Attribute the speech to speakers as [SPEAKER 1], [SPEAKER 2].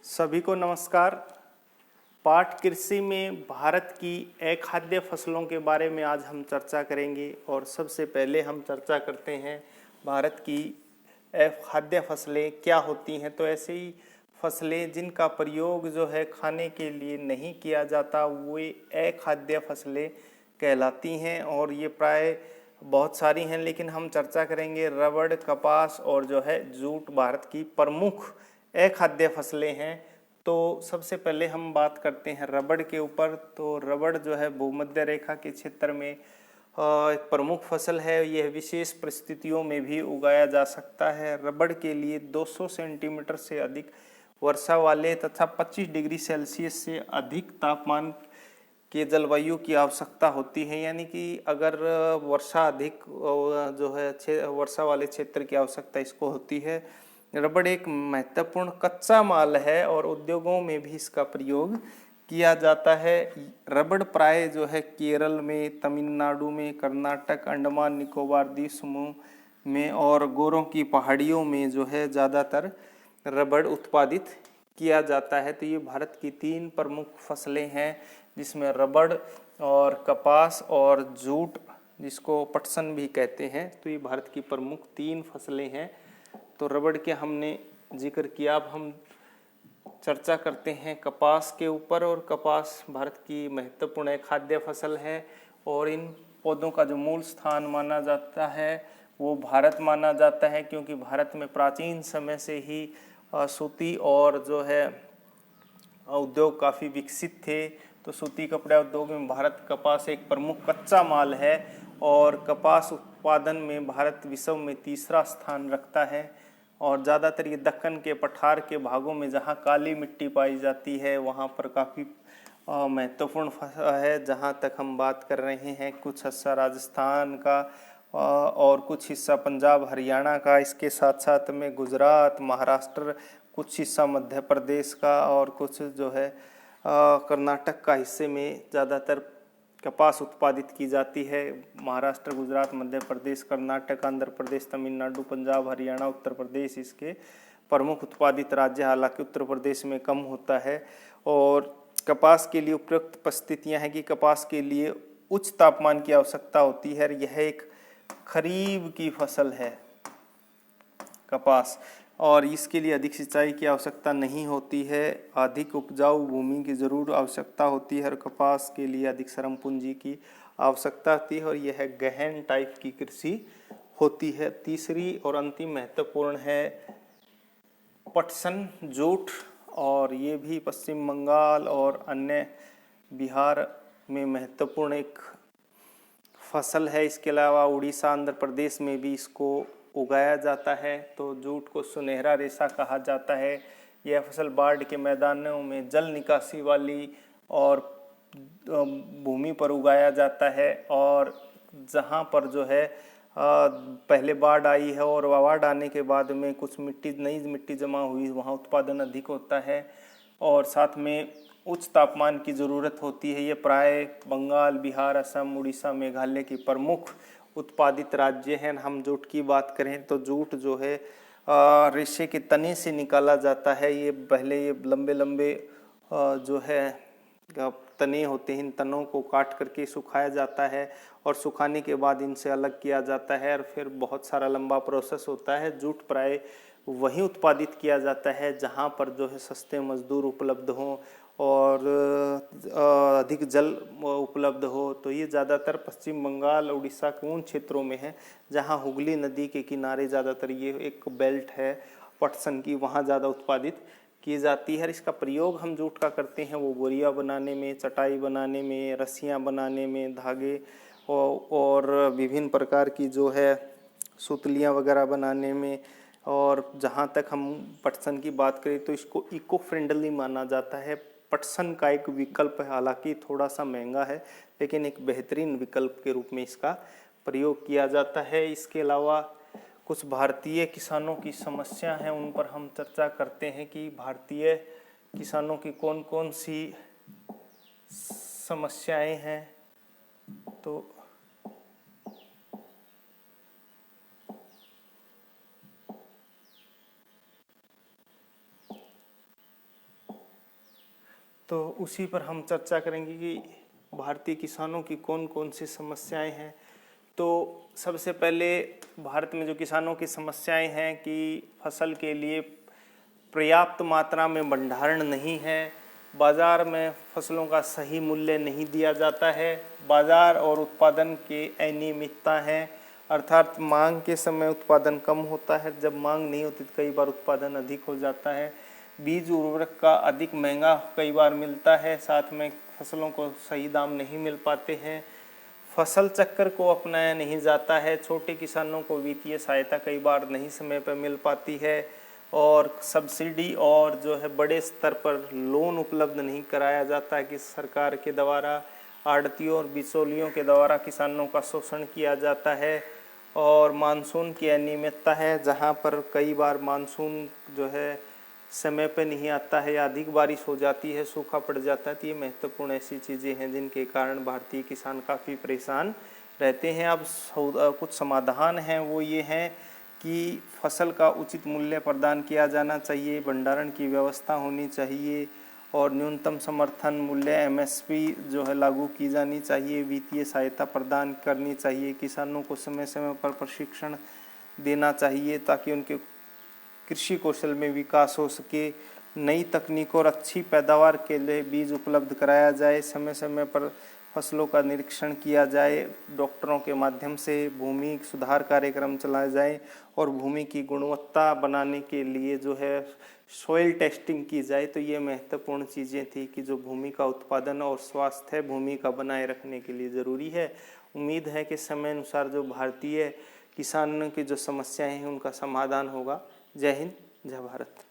[SPEAKER 1] सभी को नमस्कार। पाठ कृषि में भारत की अखाद्य फसलों के बारे में आज हम चर्चा करेंगे। और सबसे पहले हम चर्चा करते हैं भारत की अखाद्य फसलें क्या होती हैं। तो ऐसे ही फसलें जिनका प्रयोग जो है खाने के लिए नहीं किया जाता वे अखाद्य फसलें कहलाती हैं। और ये प्राय बहुत सारी हैं, लेकिन हम चर्चा करेंगे रबड़, कपास और जो है जूट भारत की प्रमुख अखाद्य फसलें हैं। तो सबसे पहले हम बात करते हैं रबड़ के ऊपर। तो रबड़ जो है भूमध्य रेखा के क्षेत्र में एक प्रमुख फसल है। यह विशेष परिस्थितियों में भी उगाया जा सकता है। रबड़ के लिए 200 सेंटीमीटर से अधिक वर्षा वाले तथा 25 डिग्री सेल्सियस से अधिक तापमान के जलवायु की आवश्यकता होती है। यानी कि अगर वर्षा अधिक जो है वर्षा वाले क्षेत्र की आवश्यकता इसको होती है। रबड़ एक महत्वपूर्ण कच्चा माल है और उद्योगों में भी इसका प्रयोग किया जाता है। रबड़ प्राय जो है केरल में, तमिलनाडु में, कर्नाटक, अंडमान निकोबार द्वीप समूह में और गोरों की पहाड़ियों में जो है ज़्यादातर रबड़ उत्पादित किया जाता है। तो ये भारत की 3 प्रमुख फसलें हैं, जिसमें रबड़ और कपास और जूट, जिसको पटसन भी कहते हैं। तो ये भारत की प्रमुख 3 फसलें हैं। तो रबड़ के हमने जिक्र किया। अब हम चर्चा करते हैं कपास के ऊपर। और कपास भारत की महत्वपूर्ण खाद्य फसल है और इन पौधों का जो मूल स्थान माना जाता है वो भारत माना जाता है, क्योंकि भारत में प्राचीन समय से ही सूती और जो है उद्योग काफ़ी विकसित थे। तो सूती कपड़ा उद्योग में भारत कपास एक प्रमुख कच्चा माल है और कपास उत्पादन में भारत विश्व में तीसरा स्थान रखता है। और ज़्यादातर ये दक्कन के पठार के भागों में जहाँ काली मिट्टी पाई जाती है वहाँ पर काफ़ी महत्वपूर्ण है। जहाँ तक हम बात कर रहे हैं, कुछ हिस्सा राजस्थान का और कुछ हिस्सा पंजाब हरियाणा का, इसके साथ साथ में गुजरात, महाराष्ट्र, कुछ हिस्सा मध्य प्रदेश का और कुछ जो है कर्नाटक का हिस्से में ज़्यादातर कपास उत्पादित की जाती है। महाराष्ट्र, गुजरात, मध्य प्रदेश, कर्नाटक, आंध्र प्रदेश, तमिलनाडु, पंजाब, हरियाणा, उत्तर प्रदेश इसके प्रमुख उत्पादित राज्य। हालांकि उत्तर प्रदेश में कम होता है। और कपास के लिए उपयुक्त परिस्थितियाँ हैं कि कपास के लिए उच्च तापमान की आवश्यकता होती है। यह एक खरीफ की फसल है कपास, और इसके लिए अधिक सिंचाई की आवश्यकता नहीं होती है। अधिक उपजाऊ भूमि की जरूर आवश्यकता होती है और कपास के लिए अधिक श्रम पूंजी की आवश्यकता होती है और यह गहन टाइप की कृषि होती है। तीसरी और अंतिम महत्वपूर्ण है पटसन, जूट, और ये भी पश्चिम बंगाल और अन्य बिहार में महत्वपूर्ण एक फसल है। इसके अलावा उड़ीसा, आंध्र प्रदेश में भी इसको उगाया जाता है। तो जूट को सुनहरा रेशा कहा जाता है। यह फसल बाढ़ के मैदानों में जल निकासी वाली और भूमि पर उगाया जाता है। और जहाँ पर जो है पहले बाढ़ आई है और बाढ़ आने के बाद में कुछ नई मिट्टी जमा हुई, वहाँ उत्पादन अधिक होता है और साथ में उच्च तापमान की ज़रूरत होती है। ये प्राय बंगाल, बिहार, असम, उड़ीसा, मेघालय की प्रमुख उत्पादित राज्य हैं। हम जूट की बात करें तो जूट जो है रेशे के तने से निकाला जाता है। ये पहले ये लंबे लंबे जो है तने होते हैं, इन तनों को काट करके सुखाया जाता है और सुखाने के बाद इनसे अलग किया जाता है और फिर बहुत सारा लंबा प्रोसेस होता है। जूट प्राय वहीं उत्पादित किया जाता है जहाँ पर जो है सस्ते मजदूर उपलब्ध हों और अधिक जल उपलब्ध हो। तो ये ज़्यादातर पश्चिम बंगाल, उड़ीसा के उन क्षेत्रों में है जहाँ हुगली नदी के किनारे ज़्यादातर ये एक बेल्ट है पटसन की, वहाँ ज़्यादा उत्पादित की जाती है। इसका प्रयोग हम जूट का करते हैं वो बोरिया बनाने में, चटाई बनाने में, रस्सियाँ बनाने में, धागे और विभिन्न प्रकार की जो है सुतलियाँ वगैरह बनाने में। और जहाँ तक हम पटसन की बात करें तो इसको इको फ्रेंडली माना जाता है। पटसन का एक विकल्प है, हालांकि थोड़ा सा महंगा है, लेकिन एक बेहतरीन विकल्प के रूप में इसका प्रयोग किया जाता है। इसके अलावा कुछ भारतीय किसानों की समस्या हैं, उन पर हम चर्चा करते हैं कि भारतीय किसानों की कौन कौन सी समस्याएं हैं। तो तो उसी पर हम चर्चा करेंगे कि भारतीय किसानों की कौन कौन सी समस्याएं हैं। तो सबसे पहले भारत में जो किसानों की समस्याएं हैं कि फसल के लिए पर्याप्त मात्रा में भंडारण नहीं है, बाज़ार में फसलों का सही मूल्य नहीं दिया जाता है, बाज़ार और उत्पादन के अनियमितता है, अर्थात मांग के समय उत्पादन कम होता है, जब मांग नहीं होती तो कई बार उत्पादन अधिक हो जाता है, बीज उर्वरक का अधिक महंगा कई बार मिलता है, साथ में फसलों को सही दाम नहीं मिल पाते हैं, फसल चक्र को अपनाया नहीं जाता है, छोटे किसानों को वित्तीय सहायता कई बार नहीं समय पर मिल पाती है, और सब्सिडी और जो है बड़े स्तर पर लोन उपलब्ध नहीं कराया जाता है कि सरकार के द्वारा आड़तियों और बिचौलियों के द्वारा किसानों का शोषण किया जाता है, और मानसून की अनियमितता है, जहां पर कई बार मानसून जो है समय पे नहीं आता है या अधिक बारिश हो जाती है, सूखा पड़ जाता है। तो ये महत्वपूर्ण ऐसी चीज़ें हैं जिनके कारण भारतीय किसान काफ़ी परेशान रहते हैं। अब कुछ समाधान हैं, वो ये हैं कि फसल का उचित मूल्य प्रदान किया जाना चाहिए, भंडारण की व्यवस्था होनी चाहिए, और न्यूनतम समर्थन मूल्य एमएसपी जो है लागू की जानी चाहिए, वित्तीय सहायता प्रदान करनी चाहिए, किसानों को समय समय पर प्रशिक्षण देना चाहिए ताकि उनके कृषि कौशल में विकास हो सके, नई तकनीकों और अच्छी पैदावार के लिए बीज उपलब्ध कराया जाए, समय समय पर फसलों का निरीक्षण किया जाए, डॉक्टरों के माध्यम से भूमि सुधार कार्यक्रम चलाए जाए, और भूमि की गुणवत्ता बनाने के लिए जो है सॉइल टेस्टिंग की जाए। तो ये महत्वपूर्ण चीज़ें थी कि जो भूमि का उत्पादन और स्वास्थ्य है भूमि का बनाए रखने के लिए ज़रूरी है। उम्मीद है कि समय अनुसार जो भारतीय किसानों की जो समस्याएं हैं उनका समाधान होगा। जय हिंद, जय भारत।